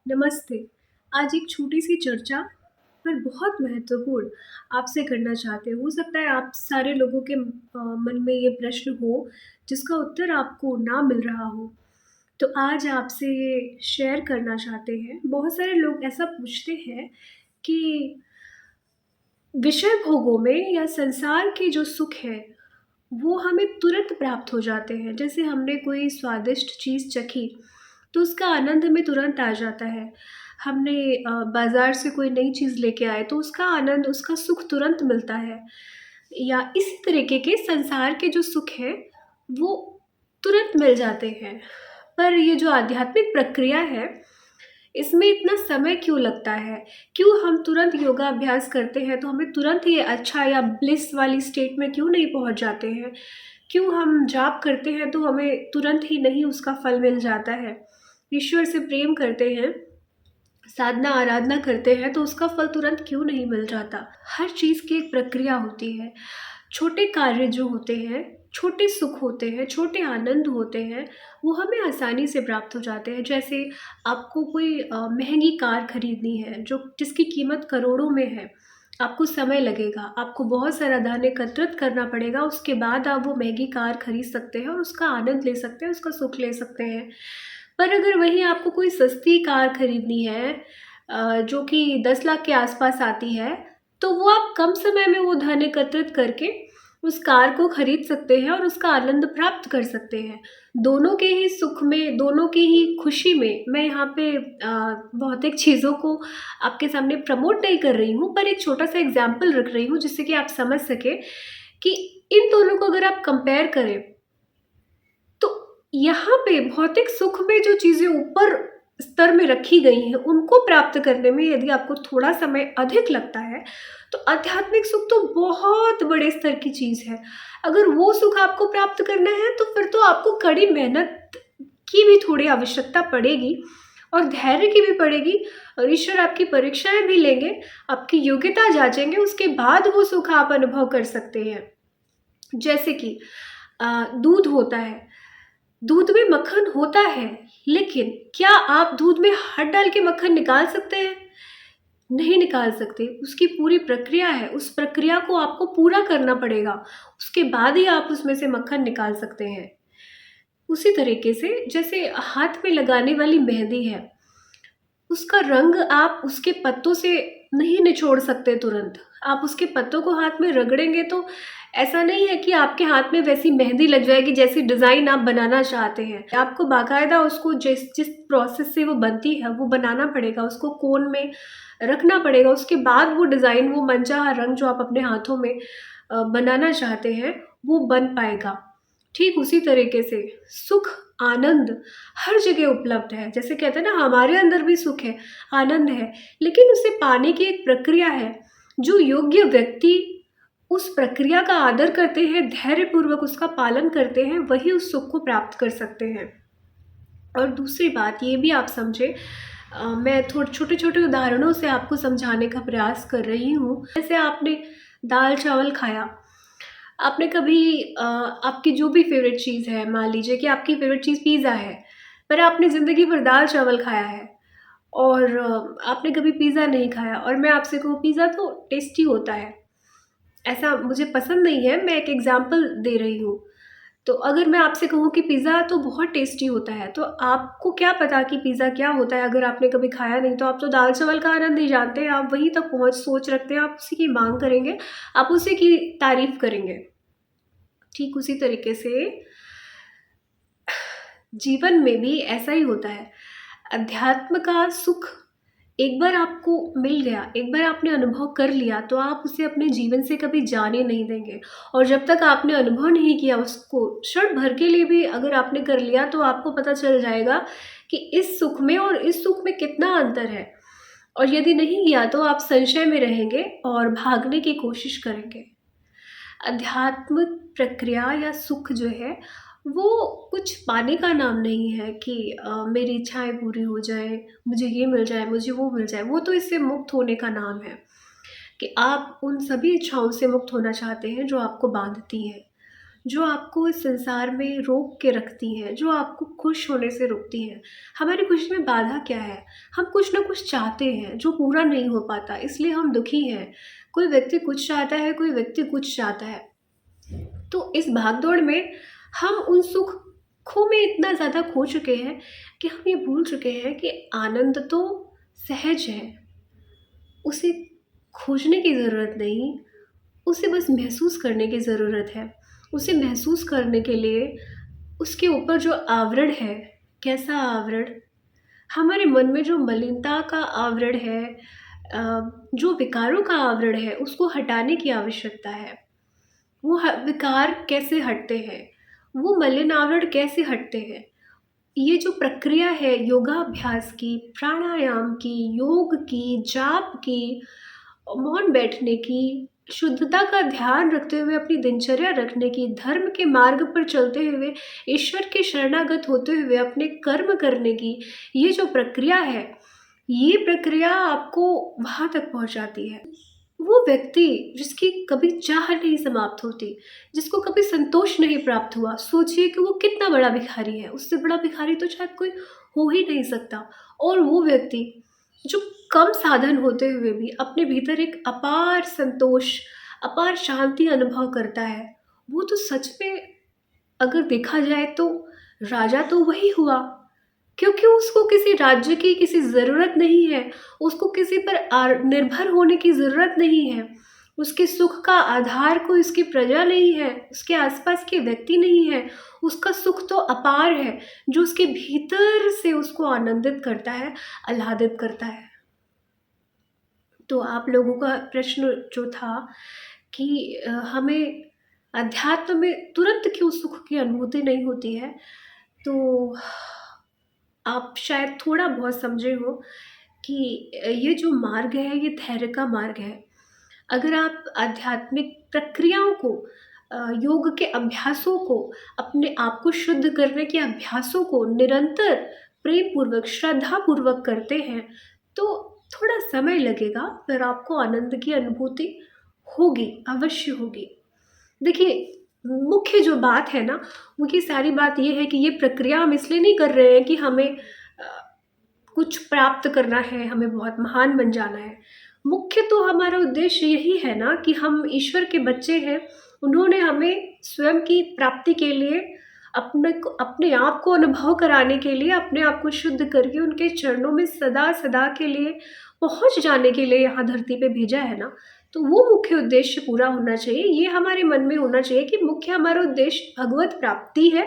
नमस्ते। आज एक छोटी-सी चर्चा पर बहुत महत्वपूर्ण आपसे करना चाहते हैं। हो सकता है आप सारे लोगों के मन में ये प्रश्न हो, जिसका उत्तर आपको ना मिल रहा हो। तो आज आपसे ये शेयर करना चाहते हैं। बहुत सारे लोग ऐसा पूछते हैं कि विषय भोगों में या संसार के जो सुख है, वो हमें तुरंत प्राप्त हो जाते हैं। जैसे हमने कोई स्वादिष्ट चीज़ चखी, तो उसका आनंद हमें तुरंत आ जाता है। हमने बाज़ार से कोई नई चीज़ लेके आए, तो उसका आनंद, उसका सुख तुरंत मिलता है। या इसी तरीके के संसार के जो सुख हैं, वो तुरंत मिल जाते हैं। पर ये जो आध्यात्मिक प्रक्रिया है, इसमें इतना समय क्यों लगता है? क्यों हम तुरंत योगा अभ्यास करते हैं तो हमें तुरंत ये अच्छा या ब्लिस वाली स्टेट में क्यों नहीं पहुँच जाते हैं? क्यों हम जाप करते हैं तो हमें तुरंत ही नहीं उसका फल मिल जाता है? ईश्वर से प्रेम करते हैं, साधना आराधना करते हैं तो उसका फल तुरंत क्यों नहीं मिल जाता? हर चीज़ की एक प्रक्रिया होती है। छोटे कार्य जो होते हैं, छोटे सुख होते हैं, छोटे आनंद होते हैं, वो हमें आसानी से प्राप्त हो जाते हैं। जैसे आपको कोई महँगी कार खरीदनी है, जो जिसकी कीमत करोड़ों में है। आपको समय लगेगा, आपको बहुत सारा धन एकत्रित करना पड़ेगा, उसके बाद आप वो महँगी कार खरीद सकते हैं और उसका आनंद ले सकते हैं, उसका सुख ले सकते हैं। पर अगर वहीं आपको कोई सस्ती कार खरीदनी है जो कि 10 लाख के आस-पास आती है, तो वो आप कम समय में वो धन एकत्रित करके उस कार को खरीद सकते हैं और उसका आनंद प्राप्त कर सकते हैं। दोनों के ही सुख में, दोनों की ही खुशी में मैं यहाँ पे भौतिक चीज़ों को आपके सामने प्रमोट नहीं कर रही हूँ, पर एक छोटा-सा एग्ज़ाम्पल रख रही हूँ जिससे कि आप समझ सकें कि इन दोनों को अगर आप कंपेयर करें, तो यहाँ पे भौतिक सुख में जो चीज़ें ऊपर स्तर में रखी गई हैं, उनको प्राप्त करने में यदि आपको थोड़ा समय अधिक लगता है, तो आध्यात्मिक सुख तो बहुत बड़े स्तर की चीज़ है। अगर वो सुख आपको प्राप्त करना है, तो फिर तो आपको कड़ी मेहनत की भी थोड़ी आवश्यकता पड़ेगी और धैर्य की भी पड़ेगी और ईश्वर आपकी परीक्षाएँ भी लेंगे, आपकी योग्यता जाँचेंगे, उसके बाद वो सुख आप अनुभव कर सकते हैं। जैसे कि दूध होता है, दूध में मक्खन होता है, लेकिन क्या आप दूध में हाथ डाल के मक्खन निकाल सकते हैं? नहीं निकाल सकते। उसकी पूरी प्रक्रिया है, उस प्रक्रिया को आपको पूरा करना पड़ेगा, उसके बाद ही आप उसमें से मक्खन निकाल सकते हैं। उसी तरीके से जैसे हाथ में लगाने वाली मेहंदी है, उसका रंग आप उसके पत्तों से नहीं निचोड़ सकते तुरंत। आप उसके पत्तों को हाथ में रगड़ेंगे तो ऐसा नहीं है कि आपके हाथ में वैसी मेहंदी लग जाएगी जैसी डिज़ाइन आप बनाना चाहते हैं। आपको बाकायदा उसको जिस जिस प्रोसेस से वो बनती है वो बनाना पड़ेगा, उसको कोन में रखना पड़ेगा, उसके बाद वो डिज़ाइन, वो मनचाहा रंग जो आप अपने हाथों में बनाना चाहते हैं, वो बन पाएगा। ठीक उसी तरीके से सुख, आनंद हर जगह उपलब्ध है। जैसे कहते हैं ना, हमारे अंदर भी सुख है, आनंद है, लेकिन उसे पाने की एक प्रक्रिया है। जो योग्य व्यक्ति उस प्रक्रिया का आदर करते हैं, धैर्यपूर्वक उसका पालन करते हैं, वही उस सुख को प्राप्त कर सकते हैं। और दूसरी बात ये भी आप समझें, मैं थोड़े छोटे-छोटे उदाहरणों से आपको समझाने का प्रयास कर रही हूँ। जैसे आपने दाल-चावल खाया, आपने कभी आपकी जो भी फ़ेवरेट चीज़ है, मान लीजिए कि आपकी फ़ेवरेट चीज़ पिज़्ज़ा है, पर आपने ज़िंदगी भर दाल-चावल खाया है और आपने कभी पिज़्ज़ा नहीं खाया और मैं आपसे कहूँ पिज़्ज़ा तो टेस्टी होता है। ऐसा मुझे पसंद नहीं है, मैं एक एग्ज़ाम्पल दे रही हूँ। तो अगर मैं आपसे कहूँ कि पिज़्ज़ा तो बहुत टेस्टी होता है, तो आपको क्या पता कि पिज़्ज़ा क्या होता है? अगर आपने कभी खाया नहीं, तो आप तो दाल-चावल का आनंद नहीं जानते, आप वहीं तक पहुँच सोच रखते हैं, आप उसी की माँग करेंगे, आप उसी की तारीफ़ करेंगे। ठीक उसी तरीके से जीवन में भी ऐसा ही होता है। अध्यात्म का सुख एक बार आपको मिल गया, एक बार आपने अनुभव कर लिया, तो आप उसे अपने जीवन से कभी जाने नहीं देंगे और जब तक आपने अनुभव नहीं किया उसको, क्षण भर के लिए भी अगर आपने कर लिया, तो आपको पता चल जाएगा कि इस सुख में और इस सुख में कितना अंतर है। और यदि नहीं किया, तो आप संशय में रहेंगे और भागने की कोशिश करेंगे। अध्यात्म प्रक्रिया या सुख जो है, वो कुछ पाने का नाम नहीं है कि मेरी इच्छाएँ पूरी हो जाएँ, मुझे ये मिल जाए, मुझे वो मिल जाए। वो तो इससे मुक्त होने का नाम है कि आप उन सभी इच्छाओं से मुक्त होना चाहते हैं जो आपको बाँधती हैं, जो आपको इस संसार में रोक के रखती हैं, जो आपको खुश होने से रोकती हैं। हमारी खुशी में बाधा क्या है? हम कुछ ना कुछ चाहते हैं जो पूरा नहीं हो पाता, इसलिए हम दुखी हैं। कोई व्यक्ति कुछ चाहता है, कोई व्यक्ति कुछ चाहता है। तो इस भाग-दौड़ में हम उन सुखों में इतना ज़्यादा खो चुके हैं कि हम ये भूल चुके हैं कि आनंद तो सहज है, उसे खोजने की ज़रूरत नहीं, उसे बस महसूस करने की ज़रूरत है। उसे महसूस करने के लिए उसके ऊपर जो आवरण है, कैसा आवरण? हमारे मन में जो मलिनता का आवरण है, जो विकारों का आवरण है, उसको हटाने की आवश्यकता है। वो विकार कैसे हटते हैं? वो मलिन आवरण कैसे हटते हैं? ये जो प्रक्रिया है योगाभ्यास की, प्राणायाम की, योग की, जाप की, मौन बैठने की, शुद्धता का ध्यान रखते हुए अपनी दिनचर्या रखने की, धर्म के मार्ग पर चलते हुए, ईश्वर के शरणागत होते हुए अपने कर्म करने की, ये जो प्रक्रिया है, ये प्रक्रिया आपको वहाँ तक पहुँचाती है। वो व्यक्ति जिसकी कभी चाह नहीं समाप्त होती, जिसको कभी संतोष नहीं प्राप्त हुआ, सोचिए कि वो कितना बड़ा भिखारी है, उससे बड़ा भिखारी तो शायद कोई हो ही नहीं सकता। और वो व्यक्ति जो कम साधन होते हुए भी अपने भीतर एक अपार संतोष, अपार शांति अनुभव करता है, वो तो सच में अगर देखा जाए तो राजा तो वही हुआ। क्योंकि उसको किसी राज्य की किसी ज़रूरत नहीं है, उसको किसी पर निर्भर होने की ज़रूरत नहीं है। उसके सुख का आधार कोई उसकी प्रजा नहीं है, उसके आस-पास के व्यक्ति नहीं है, उसका सुख तो अपार है, जो उसके भीतर से उसको आनंदित करता है, आह्लादित करता है। तो आप लोगों का प्रश्न जो था कि हमें अध्यात्म में तुरंत क्यों सुख की अनुभूति नहीं होती है, तो आप शायद थोड़ा बहुत समझे हो कि ये जो मार्ग है ये धैर्य का मार्ग है। अगर आप आध्यात्मिक प्रक्रियाओं को, योग के अभ्यासों को, अपने आप को शुद्ध करने के अभ्यासों को निरंतर प्रेमपूर्वक, श्रद्धापूर्वक करते हैं, तो थोड़ा समय लगेगा पर आपको आनंद की अनुभूति होगी, अवश्य होगी। देखिए, मुख्य जो बात है ना, वो ये सारी बात ये है कि ये प्रक्रिया हम इसलिए नहीं कर रहे हैं कि हमें कुछ प्राप्त करना है, हमें बहुत महान बन जाना है। मुख्य तो हमारा उद्देश्य यही है ना कि हम ईश्वर के बच्चे हैं, उन्होंने हमें स्वयं की प्राप्ति के लिए अपने आप को अनुभव कराने के लिए, अपने आप को शुद्ध करके उनके चरणों में सदा-सदा के लिए पहुँच जाने के लिए यहाँ धरती पे भेजा है ना। तो वो मुख्य उद्देश्य पूरा होना चाहिए, ये हमारे मन में होना चाहिए कि मुख्य हमारा उद्देश्य भगवत प्राप्ति है,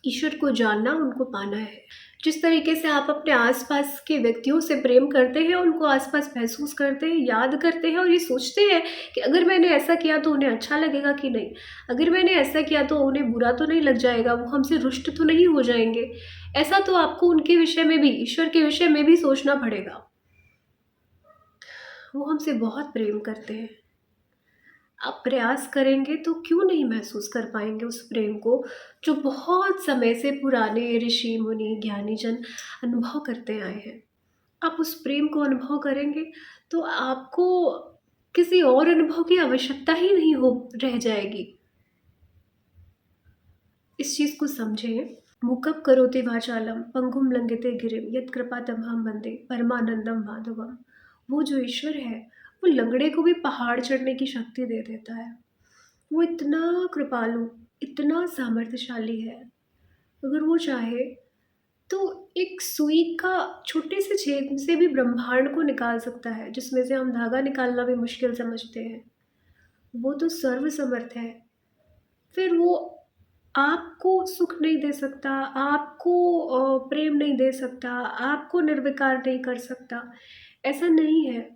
ईश्वर को जानना, उनको पाना है। जिस तरीके से आप अपने आस-पास के व्यक्तियों से प्रेम करते हैं, उनको आस-पास महसूस करते हैं, याद करते हैं और ये सोचते हैं कि अगर मैंने ऐसा किया तो उन्हें अच्छा लगेगा कि नहीं? अगर मैंने ऐसा किया तो उन्हें बुरा तो नहीं लग जाएगा? वो हमसे रुष्ट तो नहीं हो जाएँगे? ऐसा तो आपको उनके विषय में भी, ईश्वर के विषय में भी सोचना पड़ेगा। वो हमसे बहुत प्रेम करते हैं। आप प्रयास करेंगे तो क्यों नहीं महसूस कर पाएँगे उस प्रेम को, जो बहुत समय से पुराने ऋषि, मुनि, ज्ञानी जन अनुभव करते आए हैं। आप उस प्रेम को अनुभव करेंगे तो आपको किसी और अनुभव की आवश्यकता ही नहीं हो रह जाएगी। इस चीज़ को समझें। मूकं करोति वाचालं पंगुं लंघयते गिरिं यत्कृपातमहं वन्दे परमानंदं माधवम्। वो जो ईश्वर है, वो लंगड़े को भी पहाड़ चढ़ने की शक्ति दे देता है। वो इतना कृपालु, इतना सामर्थ्यशाली है। अगर वो चाहे तो एक सुई का छोटे से छेद से भी ब्रह्मांड को निकाल सकता है, जिसमें से हम धागा निकालना भी मुश्किल समझते हैं। वो तो सर्वसमर्थ है। फिर वो आपको सुख नहीं दे सकता, आपको प्रेम नहीं दे सकता, आपको निर्विकार नहीं कर सकता, ऐसा नहीं है।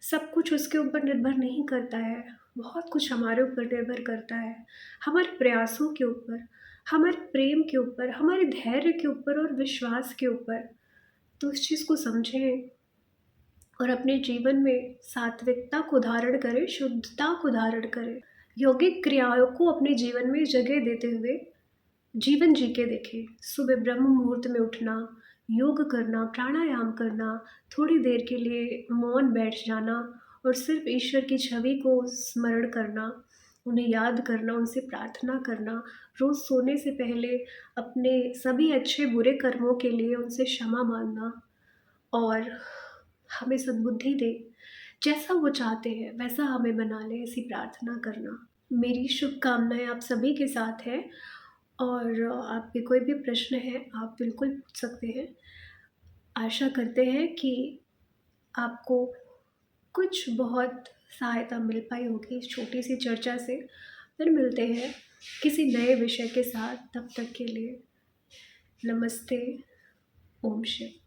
सब कुछ उसके ऊपर निर्भर नहीं करता है, बहुत कुछ हमारे ऊपर निर्भर करता है। हमारे प्रयासों के ऊपर, हमारे प्रेम के ऊपर, हमारे धैर्य के ऊपर और विश्वास के ऊपर। तो इस चीज़ को समझें और अपने जीवन में सात्विकता को धारण करें, शुद्धता को धारण करें। यौगिक क्रियाओं को अपने जीवन में जगह देते हुए जीवन जी के देखें। सुबह ब्रह्म मुहूर्त में उठना, योग करना, प्राणायाम करना, थोड़ी देर के लिए मौन बैठ जाना और सिर्फ ईश्वर की छवि को स्मरण करना, उन्हें याद करना, उनसे प्रार्थना करना, रोज़ सोने से पहले अपने सभी अच्छे बुरे कर्मों के लिए उनसे क्षमा माँगना और हमें सद्बुद्धि दे, जैसा वो चाहते हैं वैसा हमें बना ले, ऐसी प्रार्थना करना। मेरी शुभकामनाएँ आप सभी के साथ है और आपके कोई भी प्रश्न है आप बिल्कुल पूछ सकते हैं। आशा करते हैं कि आपको कुछ बहुत सहायता मिल पाई होगी इस छोटी-सी चर्चा से। फिर मिलते हैं किसी नए विषय के साथ, तब तक के लिए नमस्ते, ओम शिव।